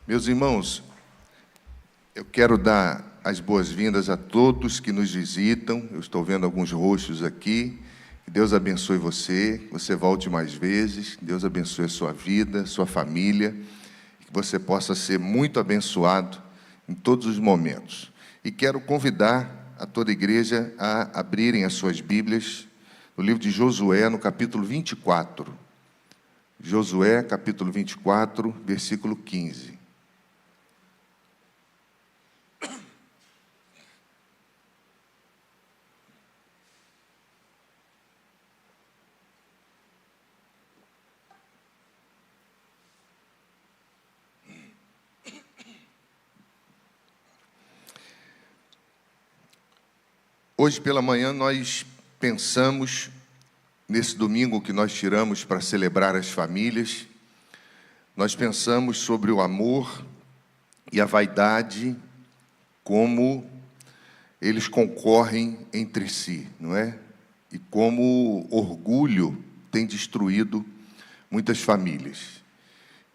Meus irmãos, eu quero dar as boas-vindas a todos que nos visitam. Eu estou vendo alguns rostos aqui. Que Deus abençoe você, que você volte mais vezes, que Deus abençoe a sua vida, sua família, que você possa ser muito abençoado em todos os momentos. E quero convidar a toda a igreja a abrirem as suas Bíblias no livro de Josué, no capítulo 24. Josué, capítulo 24, versículo 15. Hoje pela manhã nós pensamos, nesse domingo que nós tiramos para celebrar as famílias, nós pensamos sobre o amor e a vaidade, como eles concorrem entre si, não é? E como o orgulho tem destruído muitas famílias.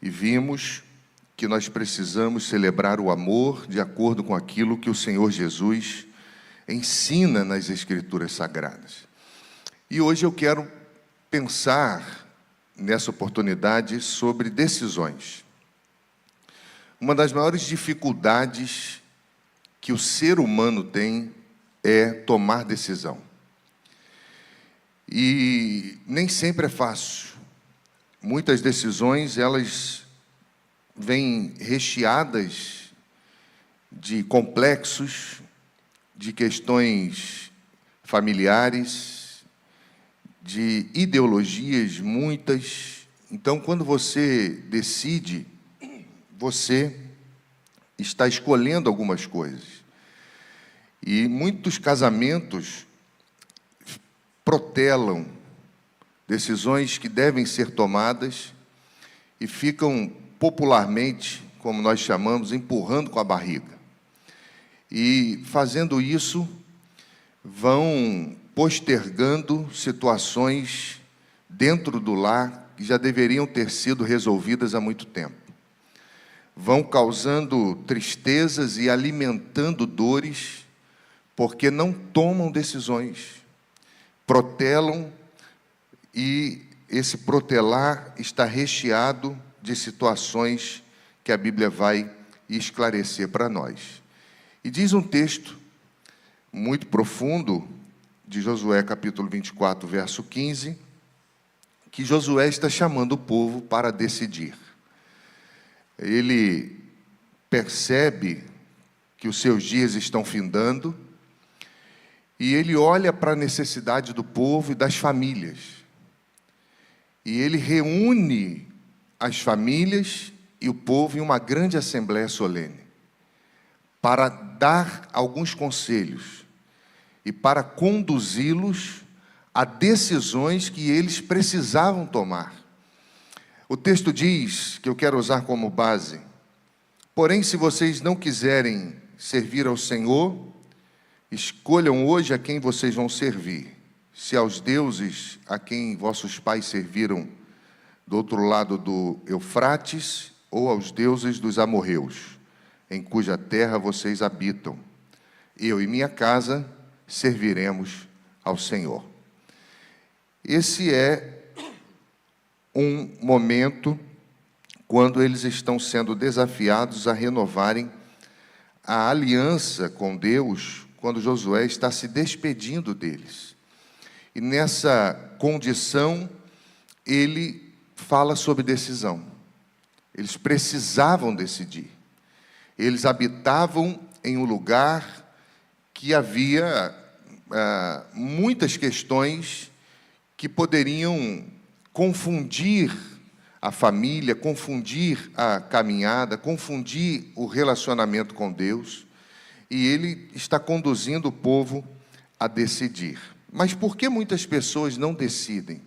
E vimos que nós precisamos celebrar o amor de acordo com aquilo que o Senhor Jesus ensina nas Escrituras Sagradas. E hoje eu quero pensar, nessa oportunidade, sobre decisões. Uma das maiores dificuldades que o ser humano tem é tomar decisão. E nem sempre é fácil. Muitas decisões, elas vêm recheadas de complexos, de questões familiares, de ideologias muitas. Então, quando você decide, você está escolhendo algumas coisas. E muitos casamentos protelam decisões que devem ser tomadas e ficam popularmente, como nós chamamos, empurrando com a barriga. E, fazendo isso, vão postergando situações dentro do lar que já deveriam ter sido resolvidas há muito tempo. Vão causando tristezas e alimentando dores, porque não tomam decisões, protelam, e esse protelar está recheado de situações que a Bíblia vai esclarecer para nós. E diz um texto muito profundo, de Josué, capítulo 24, verso 15, que Josué está chamando o povo para decidir. Ele percebe que os seus dias estão findando, e ele olha para a necessidade do povo e das famílias. E ele reúne as famílias e o povo em uma grande assembleia solene, para dar alguns conselhos e para conduzi-los a decisões que eles precisavam tomar. O texto diz, que eu quero usar como base: porém, se vocês não quiserem servir ao Senhor, escolham hoje a quem vocês vão servir. Se aos deuses a quem vossos pais serviram do outro lado do Eufrates, ou aos deuses dos amorreus, em cuja terra vocês habitam. Eu e minha casa serviremos ao Senhor. Esse é um momento quando eles estão sendo desafiados a renovarem a aliança com Deus, quando Josué está se despedindo deles. E nessa condição, ele fala sobre decisão. Eles precisavam decidir. Eles habitavam em um lugar que havia muitas questões que poderiam confundir a família, confundir a caminhada, confundir o relacionamento com Deus. E ele está conduzindo o povo a decidir. Mas por que muitas pessoas não decidem?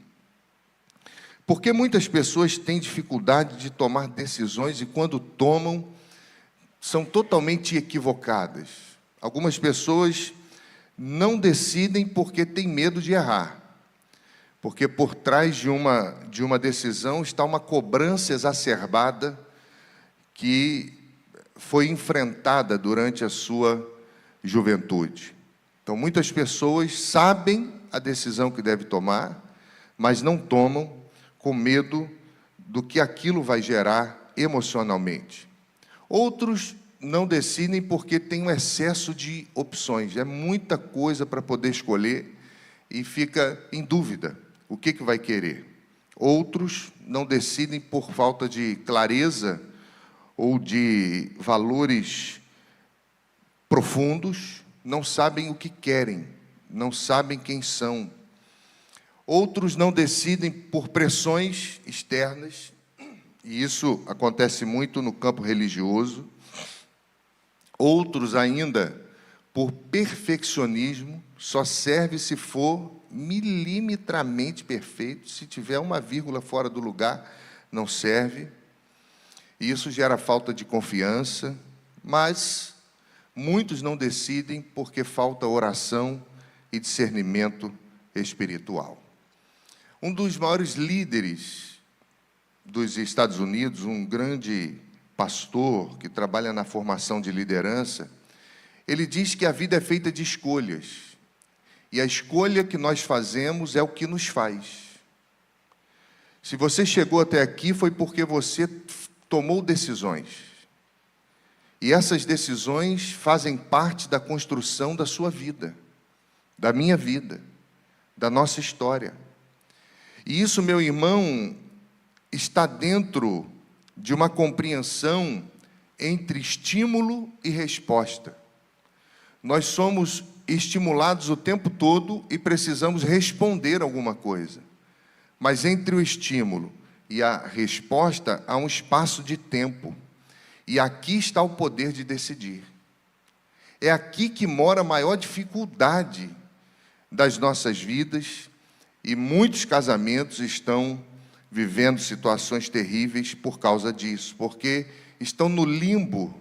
Por que muitas pessoas têm dificuldade de tomar decisões e, quando tomam, são totalmente equivocadas? Algumas pessoas não decidem porque têm medo de errar. Porque por trás de uma decisão está uma cobrança exacerbada que foi enfrentada durante a sua juventude. Então, muitas pessoas sabem a decisão que deve tomar, mas não tomam com medo do que aquilo vai gerar emocionalmente. Outros não decidem porque tem um excesso de opções, é muita coisa para poder escolher e fica em dúvida o que vai querer. Outros não decidem por falta de clareza ou de valores profundos, não sabem o que querem, não sabem quem são. Outros não decidem por pressões externas, e isso acontece muito no campo religioso. Outros ainda, por perfeccionismo, só serve se for milimetramente perfeito. Se tiver uma vírgula fora do lugar, não serve. E isso gera falta de confiança, mas muitos não decidem porque falta oração e discernimento espiritual. Um dos maiores líderes dos Estados Unidos, um grande pastor que trabalha na formação de liderança, ele diz que a vida é feita de escolhas, e a escolha que nós fazemos é o que nos faz. Se você chegou até aqui, foi porque você tomou decisões, e essas decisões fazem parte da construção da sua vida, da minha vida, da nossa história. E isso, meu irmão, está dentro de uma compreensão entre estímulo e resposta. Nós somos estimulados o tempo todo e precisamos responder alguma coisa. Mas entre o estímulo e a resposta há um espaço de tempo. E aqui está o poder de decidir. É aqui que mora a maior dificuldade das nossas vidas, e muitos casamentos estão vivendo situações terríveis por causa disso, porque estão no limbo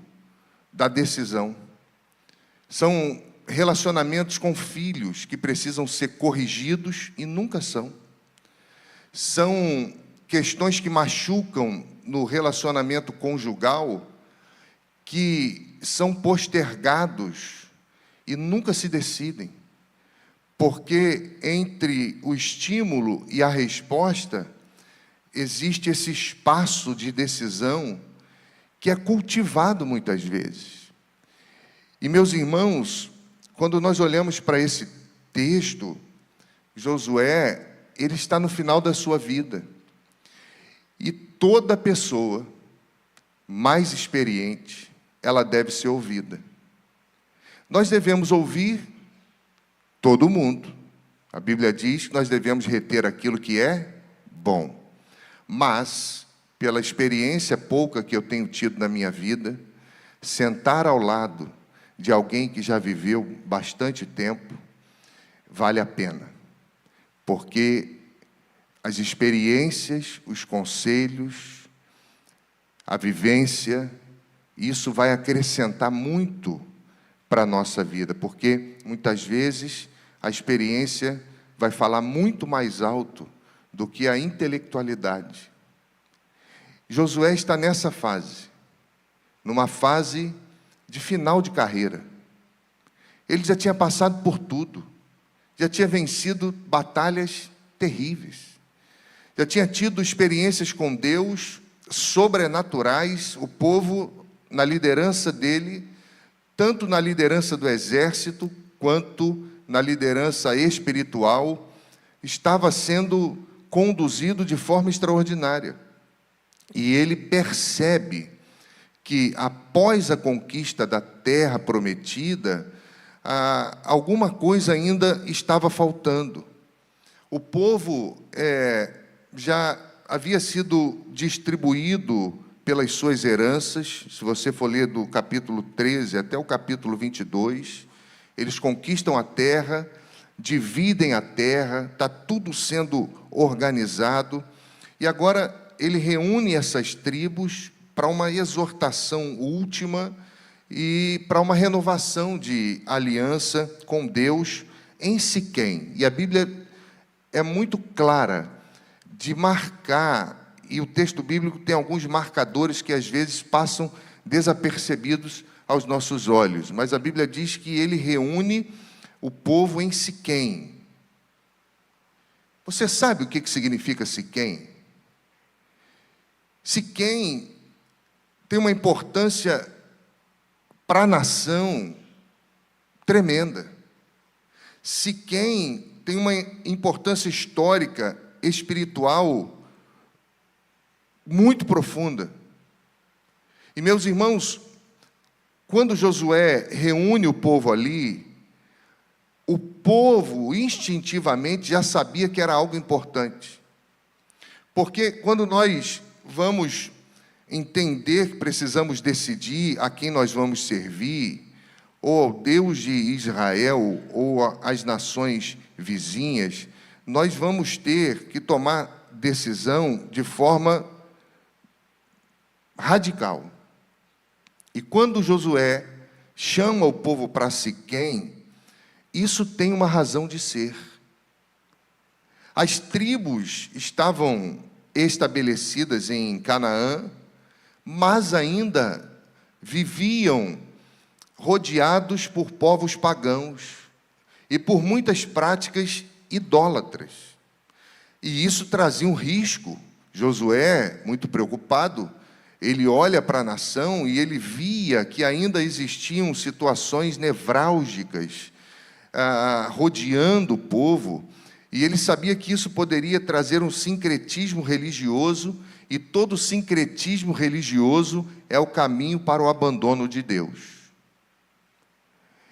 da decisão. São relacionamentos com filhos que precisam ser corrigidos e nunca são. São questões que machucam no relacionamento conjugal, que são postergados e nunca se decidem, porque entre o estímulo e a resposta existe esse espaço de decisão que é cultivado muitas vezes. E, meus irmãos, quando nós olhamos para esse texto, Josué, ele está no final da sua vida. E toda pessoa mais experiente, ela deve ser ouvida. Nós devemos ouvir todo mundo. A Bíblia diz que nós devemos reter aquilo que é bom. Mas, pela experiência pouca que eu tenho tido na minha vida, sentar ao lado de alguém que já viveu bastante tempo, vale a pena. Porque as experiências, os conselhos, a vivência, isso vai acrescentar muito para a nossa vida, porque muitas vezes a experiência vai falar muito mais alto do que a intelectualidade. Josué está nessa fase, numa fase de final de carreira. Ele já tinha passado por tudo, já tinha vencido batalhas terríveis, já tinha tido experiências com Deus sobrenaturais. O povo, na liderança dele, tanto na liderança do exército, quanto na liderança espiritual, estava sendo conduzido de forma extraordinária. E ele percebe que, após a conquista da terra prometida, alguma coisa ainda estava faltando. O povo já havia sido distribuído pelas suas heranças. Se você for ler do capítulo 13 até o capítulo 22, eles conquistam a terra, dividem a terra, está tudo sendo organizado, e agora ele reúne essas tribos para uma exortação última e para uma renovação de aliança com Deus em Siquém. E a Bíblia é muito clara de marcar e o texto bíblico tem alguns marcadores que às vezes passam desapercebidos aos nossos olhos, mas a Bíblia diz que ele reúne o povo em Siquém. Você sabe o que significa Siquém? Siquém tem uma importância para a nação tremenda. Siquém tem uma importância histórica, espiritual, muito profunda. E, meus irmãos, quando Josué reúne o povo ali, o povo instintivamente já sabia que era algo importante. Porque quando nós vamos entender que precisamos decidir a quem nós vamos servir, ou ao Deus de Israel, ou às nações vizinhas, nós vamos ter que tomar decisão de forma radical. E quando Josué chama o povo para Siquém, isso tem uma razão de ser. As tribos estavam estabelecidas em Canaã, mas ainda viviam rodeados por povos pagãos e por muitas práticas idólatras. E isso trazia um risco. Josué, muito preocupado, ele olha para a nação e ele via que ainda existiam situações nevrálgicas rodeando o povo, e ele sabia que isso poderia trazer um sincretismo religioso, e todo sincretismo religioso é o caminho para o abandono de Deus.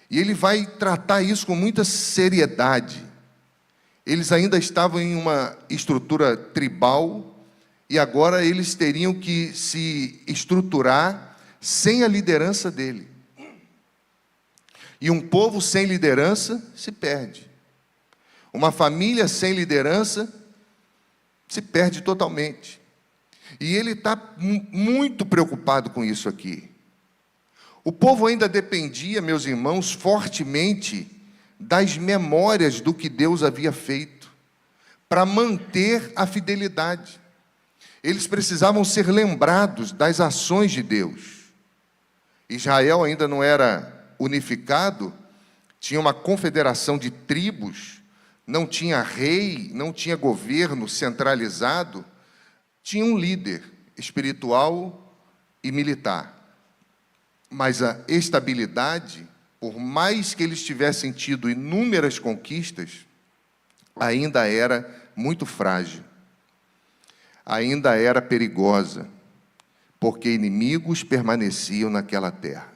E ele vai tratar isso com muita seriedade. Eles ainda estavam em uma estrutura tribal, e agora eles teriam que se estruturar sem a liderança dele. E um povo sem liderança se perde. Uma família sem liderança se perde totalmente. E ele está muito preocupado com isso aqui. O povo ainda dependia, meus irmãos, fortemente das memórias do que Deus havia feito, para manter a fidelidade. Eles precisavam ser lembrados das ações de Deus. Israel ainda não era unificado, tinha uma confederação de tribos, não tinha rei, não tinha governo centralizado, tinha um líder espiritual e militar. Mas a estabilidade, por mais que eles tivessem tido inúmeras conquistas, ainda era muito frágil, ainda era perigosa, porque inimigos permaneciam naquela terra.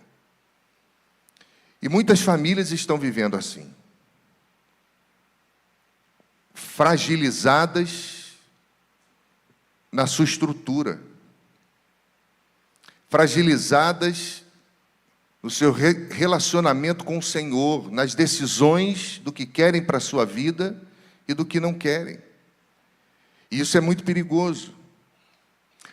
E muitas famílias estão vivendo assim, fragilizadas na sua estrutura, fragilizadas no seu relacionamento com o Senhor, nas decisões do que querem para a sua vida e do que não querem. E isso é muito perigoso.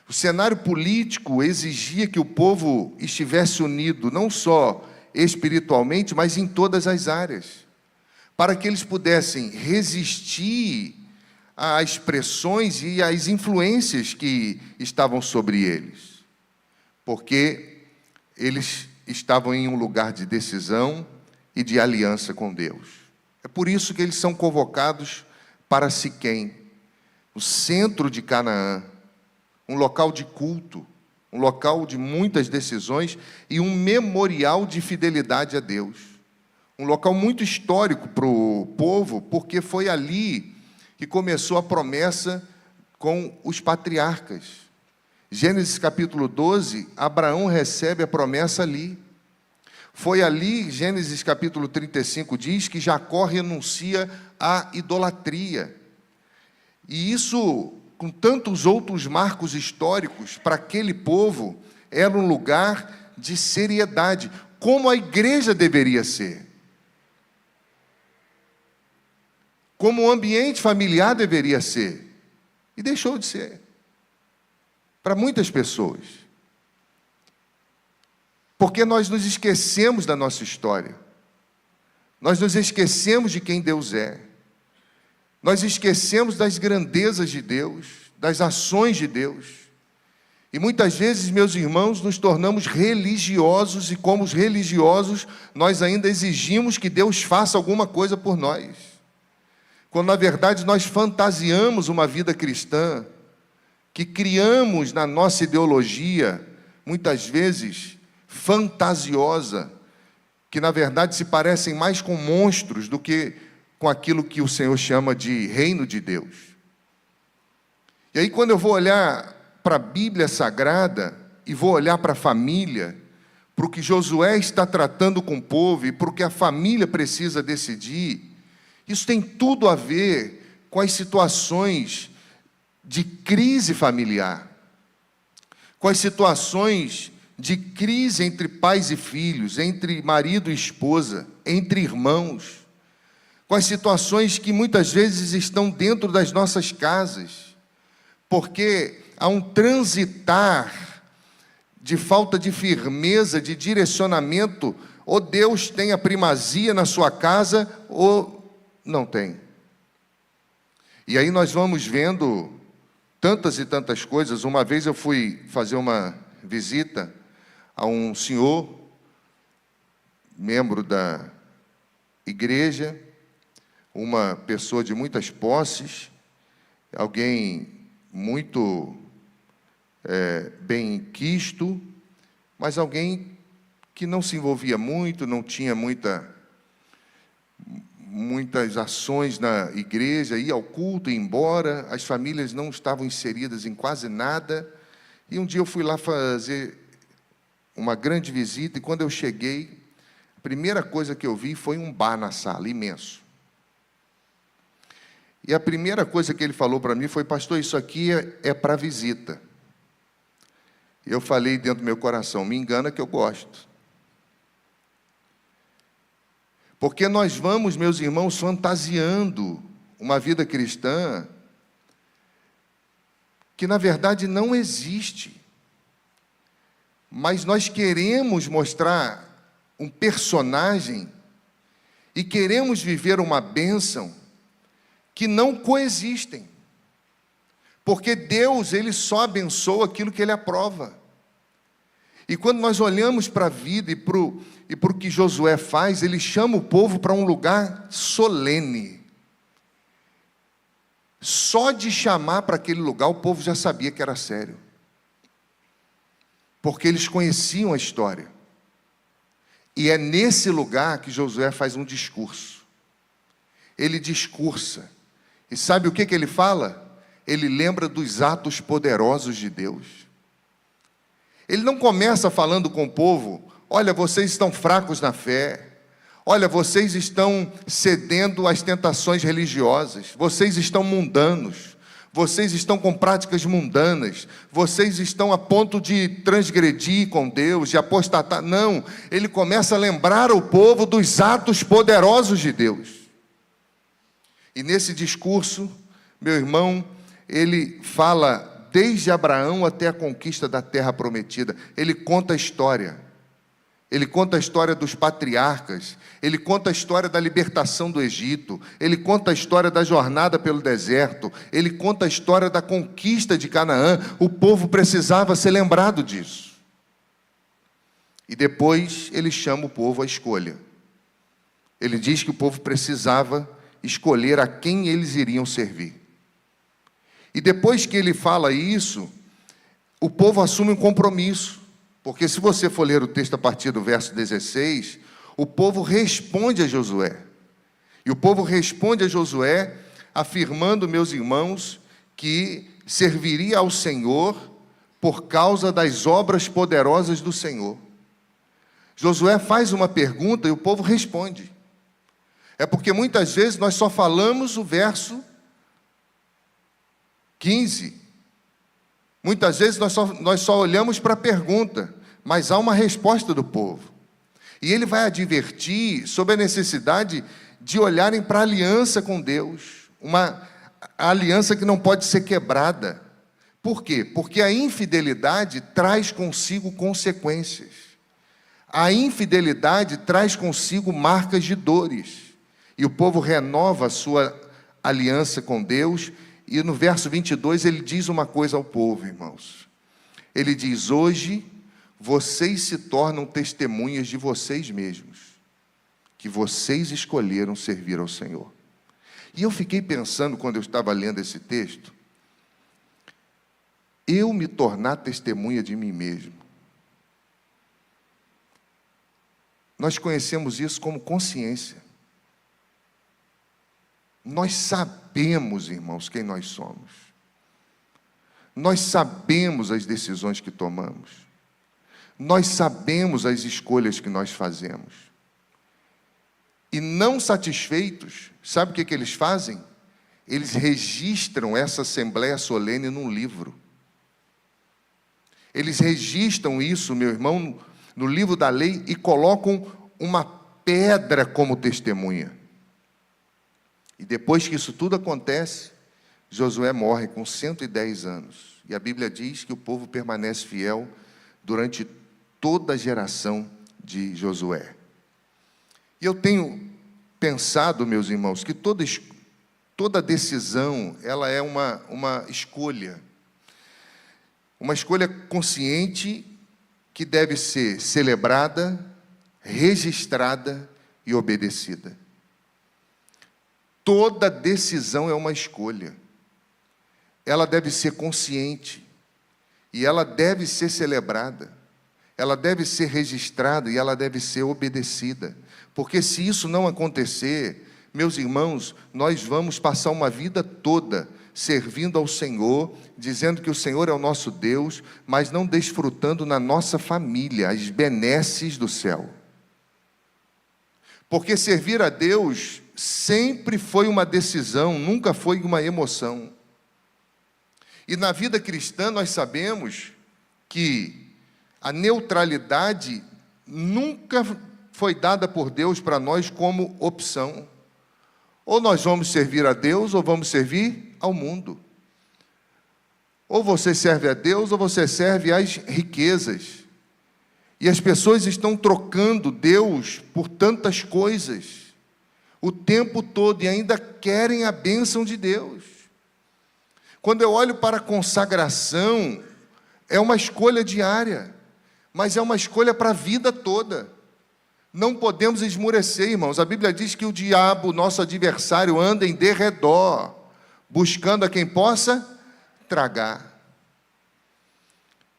O cenário político exigia que o povo estivesse unido, não só espiritualmente, mas em todas as áreas, para que eles pudessem resistir às pressões e às influências que estavam sobre eles, porque eles estavam em um lugar de decisão e de aliança com Deus. É por isso que eles são convocados para Siquém, o centro de Canaã, um local de culto, um local de muitas decisões e um memorial de fidelidade a Deus. Um local muito histórico para o povo, porque foi ali que começou a promessa com os patriarcas. Gênesis capítulo 12, Abraão recebe a promessa ali. Foi ali, Gênesis capítulo 35 diz que Jacó renuncia à idolatria. E isso, com tantos outros marcos históricos, para aquele povo, era um lugar de seriedade, como a igreja deveria ser. Como o ambiente familiar deveria ser. E deixou de ser. Para muitas pessoas. Porque nós nos esquecemos da nossa história. Nós nos esquecemos de quem Deus é. Nós esquecemos das grandezas de Deus, das ações de Deus. E muitas vezes, meus irmãos, nos tornamos religiosos e, como os religiosos, nós ainda exigimos que Deus faça alguma coisa por nós. Quando, na verdade, nós fantasiamos uma vida cristã, que criamos na nossa ideologia, muitas vezes fantasiosa, que, na verdade, se parecem mais com monstros do que com aquilo que o Senhor chama de reino de Deus. E aí, quando eu vou olhar para a Bíblia Sagrada e vou olhar para a família, para o que Josué está tratando com o povo e para o que a família precisa decidir, isso tem tudo a ver com as situações de crise familiar, com as situações de crise entre pais e filhos, entre marido e esposa, entre irmãos, com as situações que muitas vezes estão dentro das nossas casas, porque há um transitar de falta de firmeza, de direcionamento, ou Deus tem a primazia na sua casa, ou não tem. E aí nós vamos vendo tantas e tantas coisas. Uma vez eu fui fazer uma visita a um senhor, membro da igreja, uma pessoa de muitas posses, alguém muito bem quisto, mas alguém que não se envolvia muito, não tinha muitas ações na igreja, ia ao culto, ia embora, as famílias não estavam inseridas em quase nada. E um dia eu fui lá fazer uma grande visita, e quando eu cheguei, a primeira coisa que eu vi foi um bar na sala, imenso. E a primeira coisa que ele falou para mim foi: pastor, isso aqui é para visita. E eu falei dentro do meu coração: me engana que eu gosto. Porque nós vamos, meus irmãos, fantasiando uma vida cristã que, na verdade, não existe. Mas nós queremos mostrar um personagem e queremos viver uma bênção que não coexistem. Porque Deus, Ele só abençoa aquilo que Ele aprova. E quando nós olhamos para a vida e para o que Josué faz, ele chama o povo para um lugar solene. Só de chamar para aquele lugar, o povo já sabia que era sério. Porque eles conheciam a história. E é nesse lugar que Josué faz um discurso. Ele discursa. E sabe o que ele fala? Ele lembra dos atos poderosos de Deus. Ele não começa falando com o povo: olha, vocês estão fracos na fé. Olha, vocês estão cedendo às tentações religiosas. Vocês estão mundanos. Vocês estão com práticas mundanas. Vocês estão a ponto de transgredir com Deus, de apostatar. Não, ele começa a lembrar o povo dos atos poderosos de Deus. E nesse discurso, meu irmão, ele fala desde Abraão até a conquista da terra prometida. Ele conta a história. Ele conta a história dos patriarcas. Ele conta a história da libertação do Egito. Ele conta a história da jornada pelo deserto. Ele conta a história da conquista de Canaã. O povo precisava ser lembrado disso. E depois ele chama o povo à escolha. Ele diz que o povo precisava escolher a quem eles iriam servir. E depois que ele fala isso, o povo assume um compromisso. Porque se você for ler o texto a partir do verso 16, o povo responde a Josué. E o povo responde a Josué, afirmando, meus irmãos, que serviria ao Senhor por causa das obras poderosas do Senhor. Josué faz uma pergunta e o povo responde. É porque muitas vezes nós só falamos o verso 15. Muitas vezes nós só olhamos para a pergunta, mas há uma resposta do povo. E ele vai advertir sobre a necessidade de olharem para a aliança com Deus, uma aliança que não pode ser quebrada. Por quê? Porque a infidelidade traz consigo consequências. A infidelidade traz consigo marcas de dores. E o povo renova a sua aliança com Deus E no verso 22 ele diz uma coisa ao povo, irmãos. Ele diz: hoje vocês se tornam testemunhas de vocês mesmos, que vocês escolheram servir ao Senhor. E eu fiquei pensando, quando eu estava lendo esse texto, eu me tornar testemunha de mim mesmo. Nós conhecemos isso como consciência. Nós sabemos, irmãos, quem nós somos. Nós sabemos as decisões que tomamos. Nós sabemos as escolhas que nós fazemos. E não satisfeitos, sabe o que eles fazem? Eles registram essa assembleia solene num livro. Eles registram isso, meu irmão, no livro da lei e colocam uma pedra como testemunha. E depois que isso tudo acontece, Josué morre com 110 anos. E a Bíblia diz que o povo permanece fiel durante toda a geração de Josué. E eu tenho pensado, meus irmãos, que toda decisão, ela é uma escolha. Uma escolha consciente que deve ser celebrada, registrada e obedecida. Toda decisão é uma escolha. Ela deve ser consciente e ela deve ser celebrada. Ela deve ser registrada e ela deve ser obedecida. Porque se isso não acontecer, meus irmãos, nós vamos passar uma vida toda servindo ao Senhor, dizendo que o Senhor é o nosso Deus, mas não desfrutando na nossa família as benesses do céu. Porque servir a Deus sempre foi uma decisão, nunca foi uma emoção. E na vida cristã nós sabemos que a neutralidade nunca foi dada por Deus para nós como opção. Ou nós vamos servir a Deus ou vamos servir ao mundo. Ou você serve a Deus ou você serve às riquezas. E as pessoas estão trocando Deus por tantas coisas o tempo todo e ainda querem a bênção de Deus. Quando eu olho para a consagração, é uma escolha diária, mas é uma escolha para a vida toda. Não podemos esmurecer, irmãos. A Bíblia diz que o diabo, nosso adversário, anda em derredor, buscando a quem possa tragar.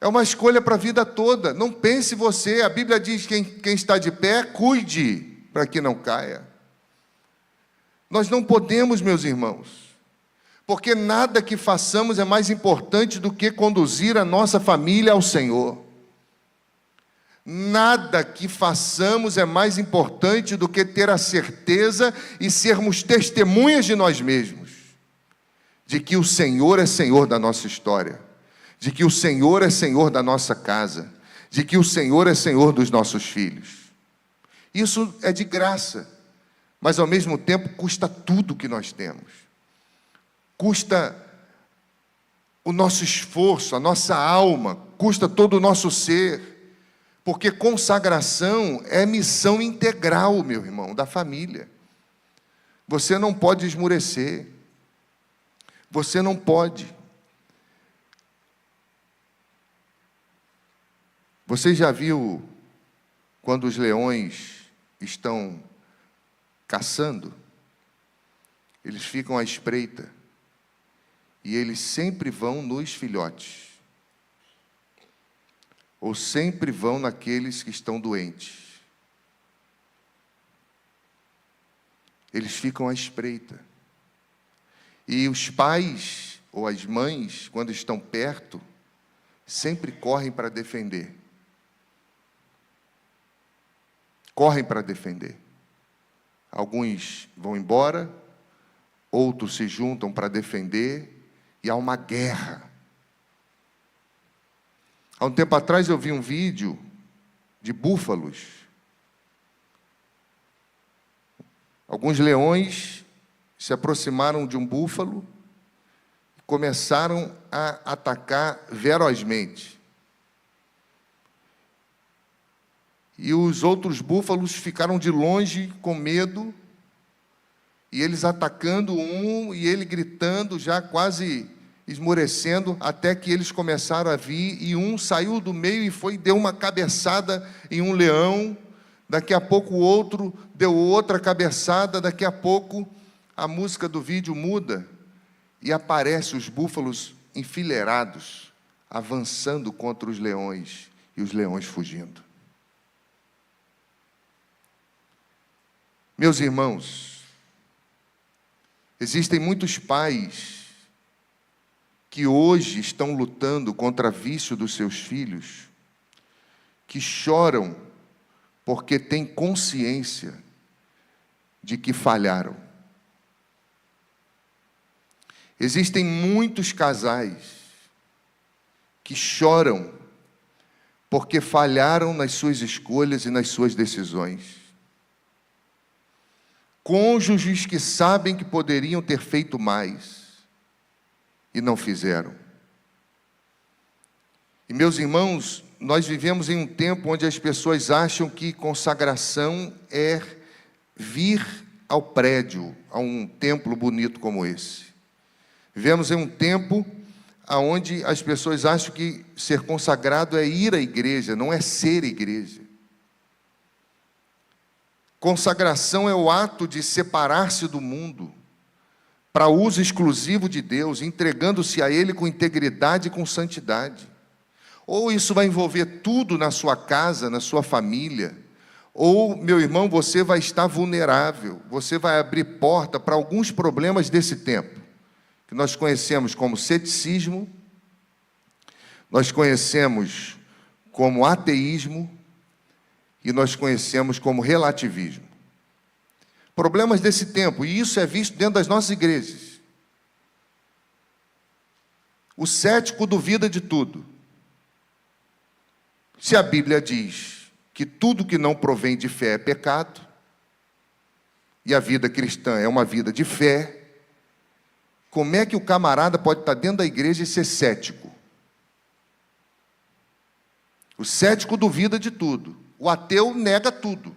É uma escolha para a vida toda. Não pense você. A Bíblia diz que quem está de pé, cuide para que não caia. Nós não podemos, meus irmãos, porque nada que façamos é mais importante do que conduzir a nossa família ao Senhor. Nada que façamos é mais importante do que ter a certeza e sermos testemunhas de nós mesmos, de que o Senhor é Senhor da nossa história, de que o Senhor é Senhor da nossa casa, de que o Senhor é Senhor dos nossos filhos. Isso é de graça, mas ao mesmo tempo custa tudo que nós temos. Custa o nosso esforço, a nossa alma, custa todo o nosso ser. Porque consagração é missão integral, meu irmão, da família. Você não pode esmurecer. Você não pode. Você já viu quando os leões estão caçando? Eles ficam à espreita. E eles sempre vão nos filhotes. Ou sempre vão naqueles que estão doentes. Eles ficam à espreita. E os pais ou as mães, quando estão perto, sempre correm para defender. Correm para defender. Alguns vão embora, outros se juntam para defender, e há uma guerra. Há um tempo atrás eu vi um vídeo de búfalos. Alguns leões se aproximaram de um búfalo e começaram a atacar ferozmente. E os outros búfalos ficaram de longe com medo e eles atacando um, e ele gritando, já quase esmorecendo, até que eles começaram a vir, e um saiu do meio e deu uma cabeçada em um leão. Daqui a pouco o outro deu outra cabeçada, daqui a pouco a música do vídeo muda, e aparecem os búfalos enfileirados, avançando contra os leões, e os leões fugindo. Meus irmãos, existem muitos pais que hoje estão lutando contra o vício dos seus filhos, que choram porque têm consciência de que falharam. Existem muitos casais que choram porque falharam nas suas escolhas e nas suas decisões. Cônjuges que sabem que poderiam ter feito mais e não fizeram. E, meus irmãos, nós vivemos em um tempo onde as pessoas acham que consagração é vir ao prédio, a um templo bonito como esse. Vivemos em um tempo onde as pessoas acham que ser consagrado é ir à igreja, não é ser igreja. Consagração é o ato de separar-se do mundo para uso exclusivo de Deus, entregando-se a Ele com integridade e com santidade. Ou isso vai envolver tudo na sua casa, na sua família, ou, meu irmão, você vai estar vulnerável, você vai abrir porta para alguns problemas desse tempo, que nós conhecemos como ceticismo, nós conhecemos como ateísmo, e nós conhecemos como relativismo. Problemas desse tempo, e isso é visto dentro das nossas igrejas. O cético duvida de tudo. Se a Bíblia diz que tudo que não provém de fé é pecado, e a vida cristã é uma vida de fé, como é que o camarada pode estar dentro da igreja e ser cético? O cético duvida de tudo. O ateu nega tudo.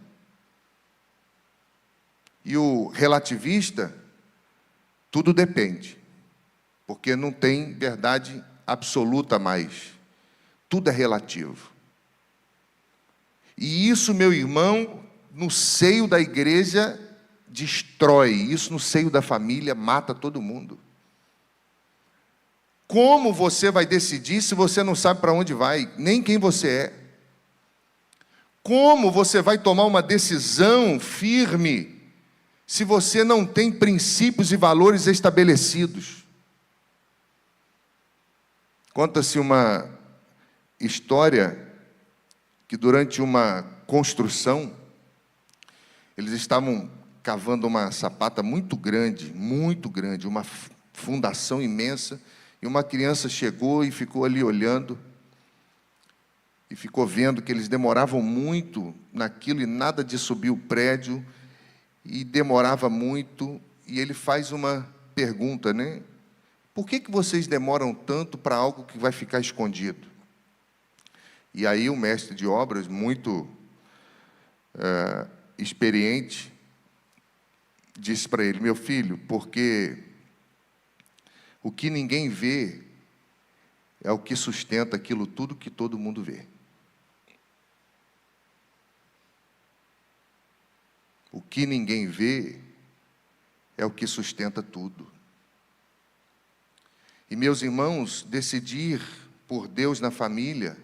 E o relativista, tudo depende. Porque não tem verdade absoluta mais. Tudo é relativo. E isso, meu irmão, no seio da igreja, destrói. Isso no seio da família, mata todo mundo. Como você vai decidir se você não sabe para onde vai, nem quem você é? Como você vai tomar uma decisão firme se você não tem princípios e valores estabelecidos? Conta-se uma história que durante uma construção, eles estavam cavando uma sapata muito grande, uma fundação imensa, e uma criança chegou e ficou ali olhando, e ficou vendo que eles demoravam muito naquilo, e nada de subir o prédio, e demorava muito, e ele faz uma pergunta, né? Por que vocês demoram tanto para algo que vai ficar escondido? E aí o mestre de obras, muito experiente, disse para ele: meu filho, porque o que ninguém vê é o que sustenta aquilo tudo que todo mundo vê. O que ninguém vê é o que sustenta tudo. E, meus irmãos, decidir por Deus na família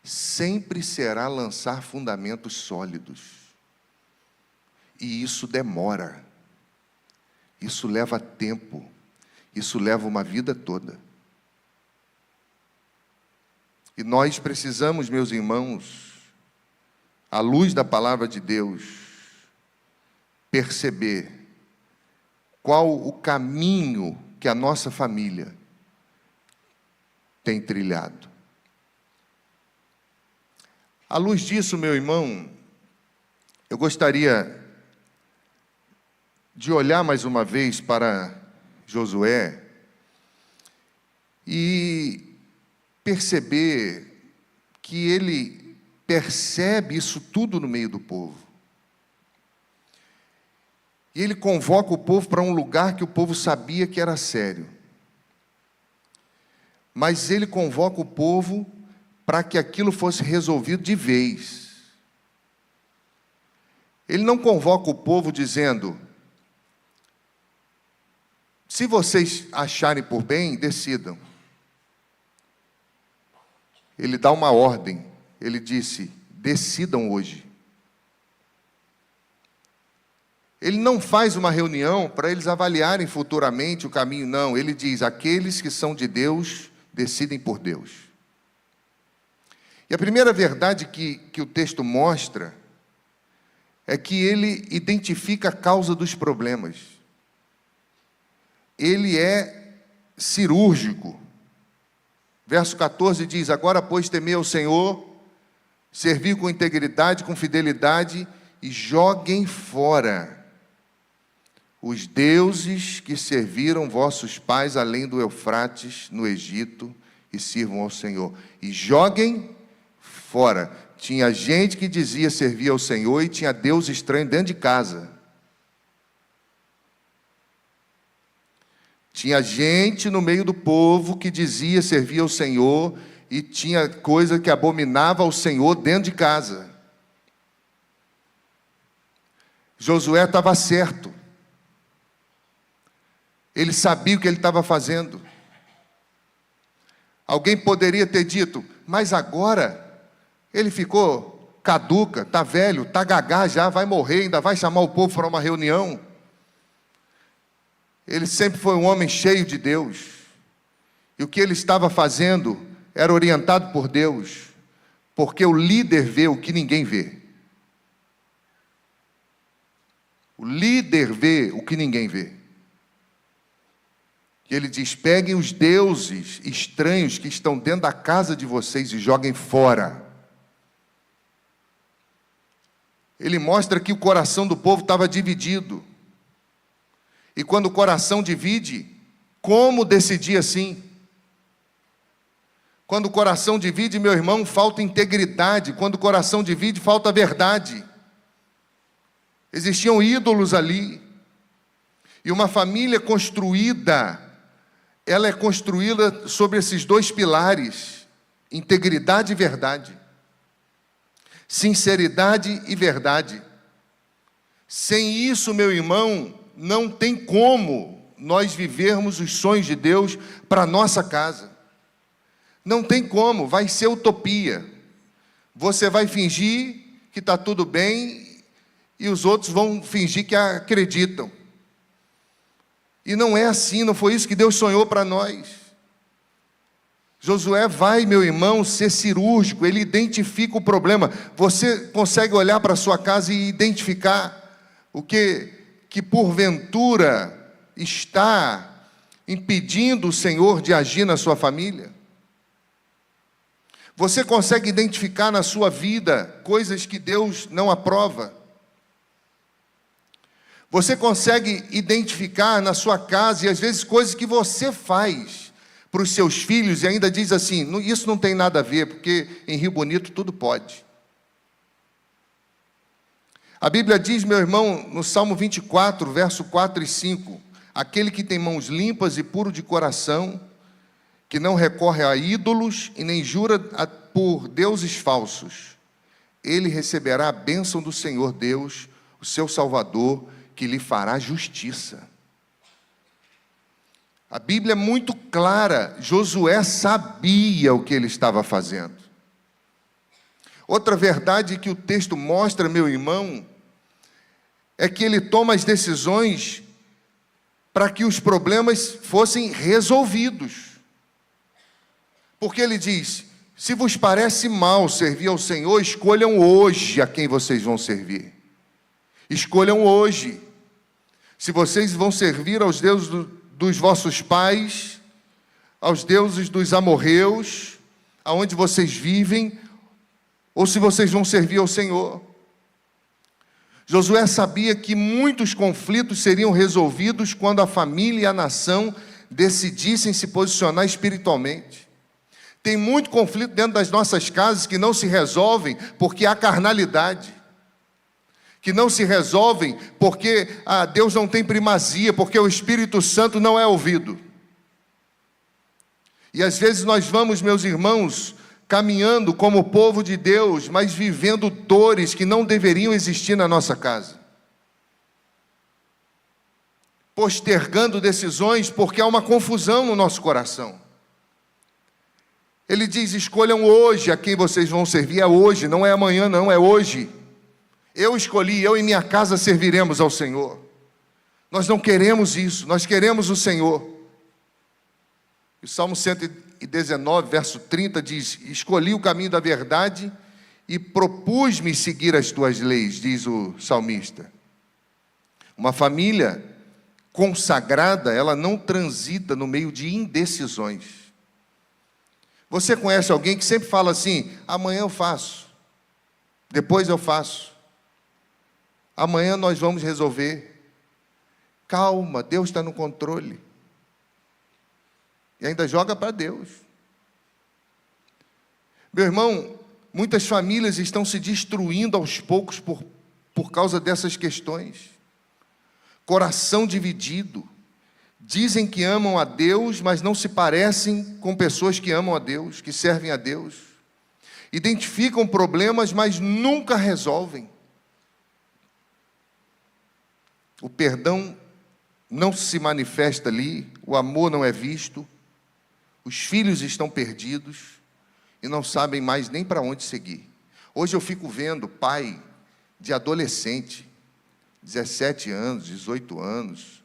sempre será lançar fundamentos sólidos. E isso demora. Isso leva tempo. Isso leva uma vida toda. E nós precisamos, meus irmãos, à luz da palavra de Deus, perceber qual o caminho que a nossa família tem trilhado. À luz disso, meu irmão, eu gostaria de olhar mais uma vez para Josué e perceber que ele percebe isso tudo no meio do povo. E ele convoca o povo para um lugar que o povo sabia que era sério. Mas ele convoca o povo para que aquilo fosse resolvido de vez. Ele não convoca o povo dizendo: se vocês acharem por bem, decidam. Ele dá uma ordem. Ele disse: decidam hoje. Ele não faz uma reunião para eles avaliarem futuramente o caminho, não. Ele diz: aqueles que são de Deus, decidem por Deus. E a primeira verdade que o texto mostra é que ele identifica a causa dos problemas. Ele é cirúrgico. Verso 14 diz: agora, pois, temei ao Senhor, servi com integridade, com fidelidade, e joguem fora os deuses que serviram vossos pais além do Eufrates, no Egito, e sirvam ao Senhor. E joguem fora. Tinha gente que dizia servir ao Senhor e tinha Deus estranho dentro de casa. Tinha gente no meio do povo que dizia servir ao Senhor e tinha coisa que abominava ao Senhor dentro de casa. Josué estava certo. Ele sabia o que ele estava fazendo. Alguém poderia ter dito: mas agora ele ficou caduca, está velho, está gagá já, vai morrer, ainda vai chamar o povo para uma reunião. Ele sempre foi um homem cheio de Deus. E o que ele estava fazendo era orientado por Deus, porque o líder vê o que ninguém vê. O líder vê o que ninguém vê. E ele diz: peguem os deuses estranhos que estão dentro da casa de vocês e joguem fora. Ele mostra que o coração do povo estava dividido. E quando o coração divide, como decidir assim? Quando o coração divide, meu irmão, falta integridade. Quando o coração divide, falta verdade. Existiam ídolos ali. E uma família construída, ela é construída sobre esses dois pilares: integridade e verdade. Sinceridade e verdade. Sem isso, meu irmão, não tem como nós vivermos os sonhos de Deus para a nossa casa. Não tem como, vai ser utopia. Você vai fingir que está tudo bem e os outros vão fingir que acreditam. E não é assim, não foi isso que Deus sonhou para nós. Josué vai, meu irmão, ser cirúrgico, ele identifica o problema. Você consegue olhar para a sua casa e identificar o que porventura está impedindo o Senhor de agir na sua família? Você consegue identificar na sua vida coisas que Deus não aprova? Você consegue identificar na sua casa, e às vezes coisas que você faz para os seus filhos e ainda diz assim: isso não tem nada a ver, porque em Rio Bonito tudo pode. A Bíblia diz, meu irmão, no Salmo 24, verso 4 e 5, aquele que tem mãos limpas e puro de coração, que não recorre a ídolos e nem jura por deuses falsos, ele receberá a bênção do Senhor Deus, o seu Salvador, que lhe fará justiça. A Bíblia é muito clara, Josué sabia o que ele estava fazendo. Outra verdade que o texto mostra, meu irmão, é que ele toma as decisões para que os problemas fossem resolvidos. Porque ele diz: se vos parece mal servir ao Senhor, escolham hoje a quem vocês vão servir. Escolham hoje. Se vocês vão servir aos deuses dos vossos pais, aos deuses dos amorreus, aonde vocês vivem, ou se vocês vão servir ao Senhor. Josué sabia que muitos conflitos seriam resolvidos quando a família e a nação decidissem se posicionar espiritualmente. Tem muito conflito dentro das nossas casas que não se resolvem porque há carnalidade. que não se resolvem porque Deus não tem primazia, porque o Espírito Santo não é ouvido. E às vezes nós vamos, meus irmãos, caminhando como povo de Deus, mas vivendo dores que não deveriam existir na nossa casa. Postergando decisões porque há uma confusão no nosso coração. Ele diz: escolham hoje a quem vocês vão servir. É hoje, não é amanhã não, é hoje. Eu escolhi, eu e minha casa serviremos ao Senhor. Nós não queremos isso, nós queremos o Senhor. O Salmo 119, verso 30 diz: escolhi o caminho da verdade e propus-me seguir as tuas leis, diz o salmista. Uma família consagrada, ela não transita no meio de indecisões. Você conhece alguém que sempre fala assim: amanhã eu faço, depois eu faço, amanhã nós vamos resolver. Calma, Deus está no controle. E ainda joga para Deus. Meu irmão, muitas famílias estão se destruindo aos poucos por causa dessas questões. Coração dividido. Dizem que amam a Deus, mas não se parecem com pessoas que amam a Deus, que servem a Deus. Identificam problemas, mas nunca resolvem. O perdão não se manifesta ali, o amor não é visto, os filhos estão perdidos e não sabem mais nem para onde seguir. Hoje eu fico vendo pai de adolescente, 17 anos, 18 anos,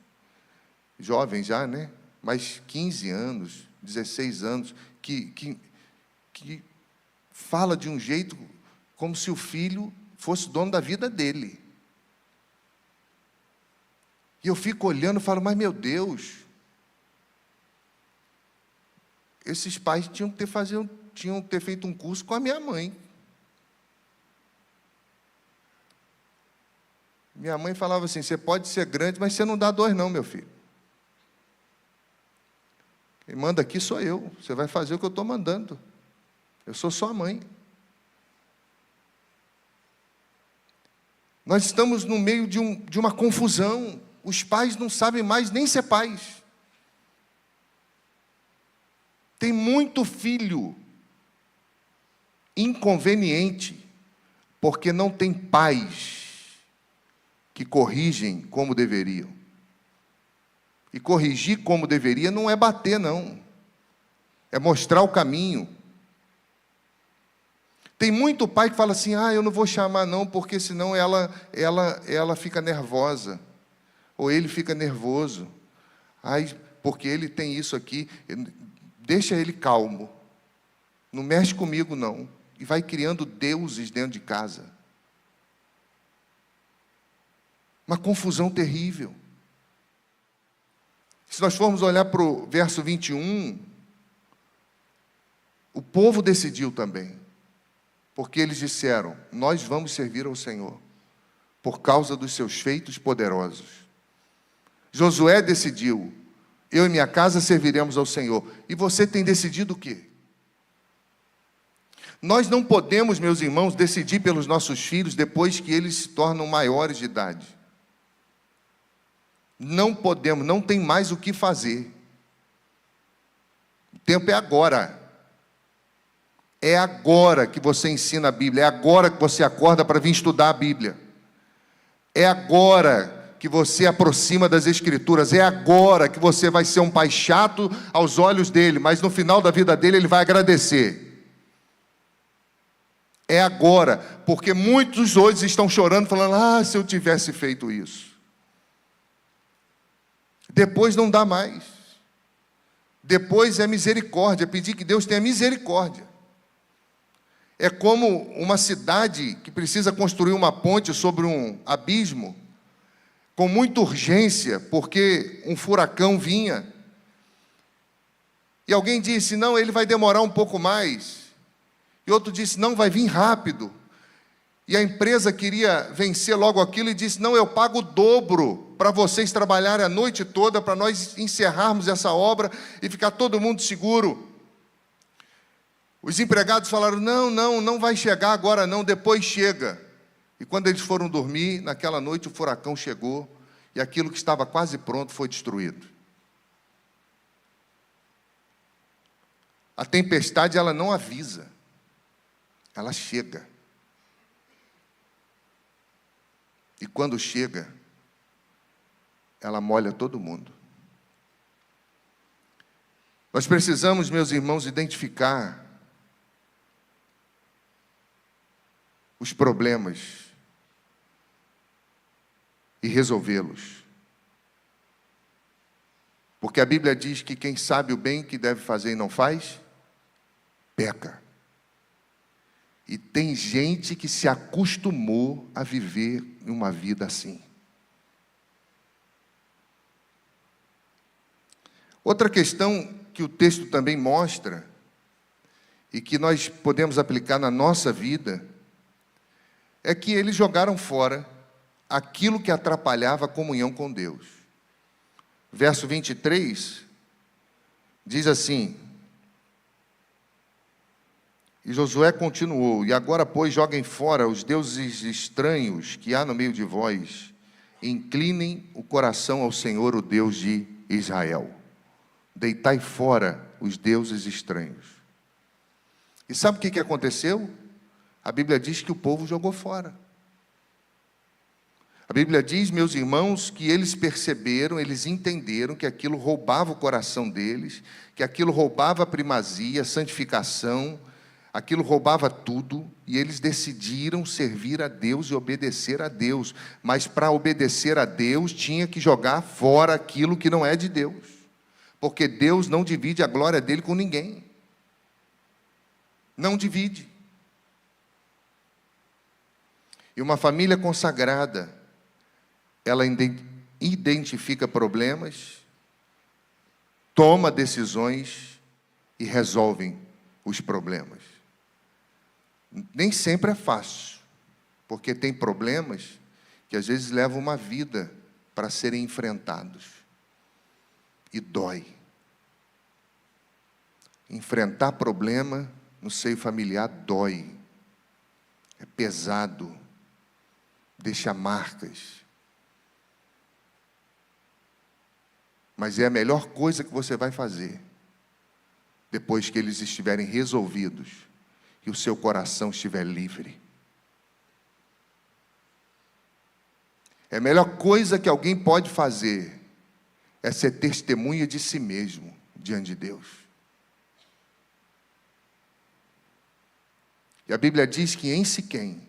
jovem já, né? Mas 15 anos, 16 anos, que fala de um jeito como se o filho fosse dono da vida dele. E eu fico olhando e falo: mas meu Deus, esses pais tinham que ter feito um curso com a minha mãe. Minha mãe falava assim: você pode ser grande, mas você não dá dor não, meu filho. Quem manda aqui sou eu, você vai fazer o que eu estou mandando. Eu sou sua mãe. Nós estamos no meio de uma confusão. Os pais não sabem mais nem ser pais. Tem muito filho inconveniente, porque não tem pais que corrigem como deveriam. E corrigir como deveria não é bater, não. É mostrar o caminho. Tem muito pai que fala assim: eu não vou chamar não, porque senão ela fica nervosa. Ou ele fica nervoso. Porque ele tem isso aqui. Deixa ele calmo. Não mexe comigo, não. E vai criando deuses dentro de casa. Uma confusão terrível. Se nós formos olhar para o verso 21, o povo decidiu também. Porque eles disseram: nós vamos servir ao Senhor, por causa dos seus feitos poderosos. Josué decidiu: eu e minha casa serviremos ao Senhor. E você tem decidido o quê? Nós não podemos, meus irmãos, decidir pelos nossos filhos depois que eles se tornam maiores de idade. Não podemos, não tem mais o que fazer. O tempo é agora. É agora que você ensina a Bíblia, é agora que você acorda para vir estudar a Bíblia. É agora que você aproxima das Escrituras, é agora que você vai ser um pai chato aos olhos dele, mas no final da vida dele ele vai agradecer. É agora, porque muitos hoje estão chorando, falando: se eu tivesse feito isso. Depois não dá mais. Depois é misericórdia, pedir que Deus tenha misericórdia. É como uma cidade que precisa construir uma ponte sobre um abismo, com muita urgência, porque um furacão vinha. E alguém disse: não, ele vai demorar um pouco mais. E outro disse: não, vai vir rápido. E a empresa queria vencer logo aquilo e disse: não, eu pago o dobro para vocês trabalharem a noite toda, para nós encerrarmos essa obra e ficar todo mundo seguro. Os empregados falaram: não vai chegar agora não, depois chega. E quando eles foram dormir, naquela noite o furacão chegou e aquilo que estava quase pronto foi destruído. A tempestade, ela não avisa, ela chega. E quando chega, ela molha todo mundo. Nós precisamos, meus irmãos, identificar os problemas e resolvê-los. Porque a Bíblia diz que quem sabe o bem que deve fazer e não faz, peca. E tem gente que se acostumou a viver uma vida assim. Outra questão que o texto também mostra, e que nós podemos aplicar na nossa vida, é que eles jogaram fora aquilo que atrapalhava a comunhão com Deus. Verso 23 diz assim: e Josué continuou: e agora, pois, joguem fora os deuses estranhos que há no meio de vós, e inclinem o coração ao Senhor, o Deus de Israel. Deitai fora os deuses estranhos. E sabe o que aconteceu? A Bíblia diz que o povo jogou fora. A Bíblia diz, meus irmãos, que eles perceberam, eles entenderam que aquilo roubava o coração deles, que aquilo roubava a primazia, a santificação, aquilo roubava tudo, e eles decidiram servir a Deus e obedecer a Deus. Mas para obedecer a Deus, tinha que jogar fora aquilo que não é de Deus. Porque Deus não divide a glória dele com ninguém. Não divide. E uma família consagrada, ela identifica problemas, toma decisões e resolve os problemas. Nem sempre é fácil, porque tem problemas que às vezes levam uma vida para serem enfrentados. E dói. Enfrentar problema no seio familiar dói. É pesado. Deixa marcas. Mas é a melhor coisa que você vai fazer, depois que eles estiverem resolvidos e o seu coração estiver livre. É a melhor coisa que alguém pode fazer é ser testemunha de si mesmo diante de Deus. E a Bíblia diz que em Siquém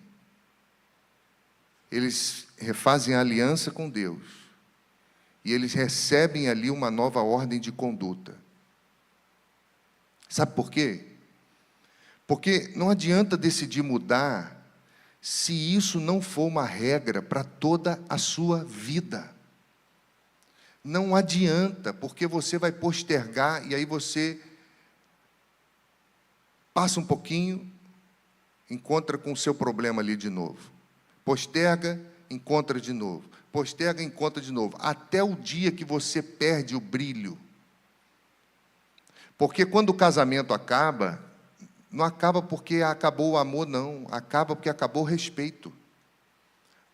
eles refazem a aliança com Deus e eles recebem ali uma nova ordem de conduta. Sabe por quê? Porque não adianta decidir mudar se isso não for uma regra para toda a sua vida. Não adianta, porque você vai postergar e aí você passa um pouquinho, encontra com o seu problema ali de novo. Posterga, encontra de novo. Posterga, encontra de novo. Até o dia que você perde o brilho. Porque quando o casamento acaba, não acaba porque acabou o amor, não. Acaba porque acabou o respeito.